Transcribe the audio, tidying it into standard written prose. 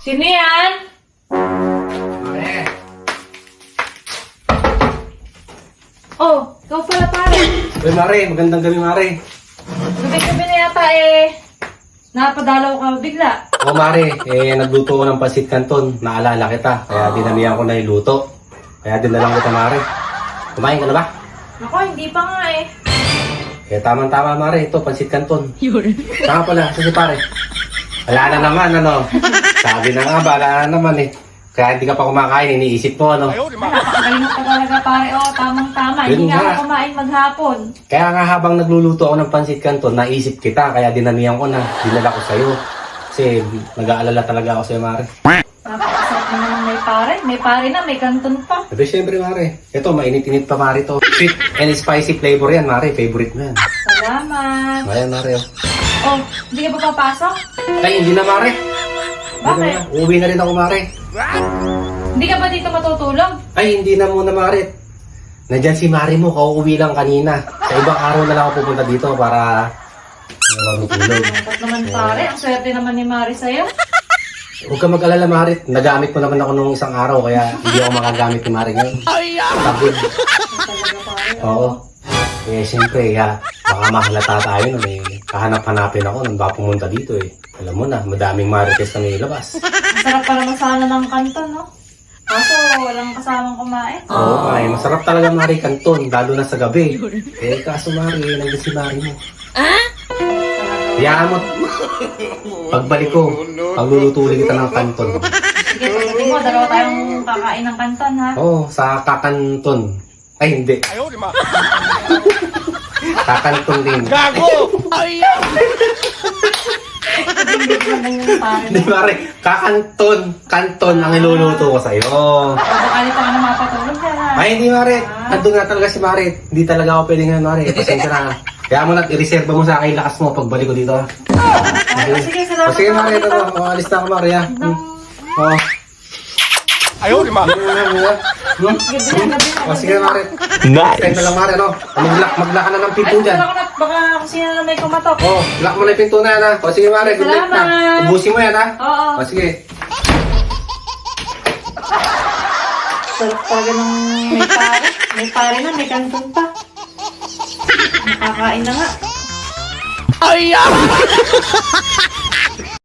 Sino yan? Mare! Oh, ikaw pala pare. Uy, Mare, magandang gabi, Mare. Gabi-gabi na yata eh. Napadalaw ka bigla. Oo, Mare, nagluto ko ng pancit canton. Naalala kita, kaya dinamihan ko na yung luto. Kaya dinalang kita, Mare. Kumain ka na ba? Ako, hindi pa nga eh. Tamang-tama, Mare. Ito, pancit canton. Saka pala, kasi pare. Wala na naman, ano. Sabi na nga, wala na naman eh. Kaya hindi ka pa kumakain, iniisip mo, ano. Napakagaling ka talaga pare. Oh, tamang-tama. Yun Hindi nga nga. ako kumain maghapon. Kaya nga habang nagluluto ako ng pancit canton, naisip kita, kaya dinamihan ko na. Dinala ko sa'yo. Kasi nag-aalala talaga ako sa'yo, Mare. Napakasarap na naman may pare. May pare na, may kanton pa. Sabi, syempre, Mare. Ito, mainit-init pa, Mare, to. Sweet and spicy flavor yan, Mare. Favorite mo yan. Salamat. Ayan, Mare. Oh, hindi ka ba papasok? Ay, hindi na, Mare. Bakit? Uuwi na rin ako, Mare. Hindi ka ba dito matutulog? Ay, hindi na muna, Mare. Nandyan si Mare mo, kauuwi lang kanina. Sa ibang araw na lang ako pupunta dito para matutulog. Dapat naman pare. Ang swerte naman ni Mari sa'yo. Huwag ka mag-alala, Mare. Nagamit ko naman ako nung isang araw, kaya hindi ako makagamit ni Mare ngayon. Pagod. Talaga pare. Oo. Eh, siyempre, baka mahalata tayo nun eh. Kahanap-hanapin ako nung baka pumunta dito eh. Alam mo na, madaming marites na nilabas. Masarap pa naman sana ng kanton, no? Kaso walang kasamang kumain. Oo, ay, masarap talaga Mare Canton, lalo na sa gabi. Eh, kaso Mare, nandiyan si Mare mo. Hayaan mo. Pagbalik ko, paglulutuloy kita ng kanton. Sige, pagdating mo, dalawa tayong kakain ng kanton, ha? Oo, sa kakanton. Ay, hindi. Kakanton din. Hindi Mare, kakanton. Kanton ang iluluto ko sa'yo. Babakali pa ka na mapatulog dyan, ha? Ay, hindi Mare. Nandun nga talaga si Mare. Hindi talaga ako pwede nga Mare. Pasensya na. Kaya mo na, i-reserve mo sa akin lakas mo pagbalik ko dito. Ha? Sige, salamat. O sige Mare, ito mo. Alis na ako Mare ha. Oo. Ayaw, lima. Gabi na. O sige Mare. Nice. Kaya na lang Mare, no? Magla ka na ng pinto Ay, dyan. wala ko na. Baka kung sino na may kumatok. Oh, lock mo na yung pinto na yan ha. O sige Mare, good night na. Salamat. Ubusin mo yan ha. Oo. O sige. Sarap talaga ng may pare. May pare na, may kanton pa. Nakakain na nga. Ayaw!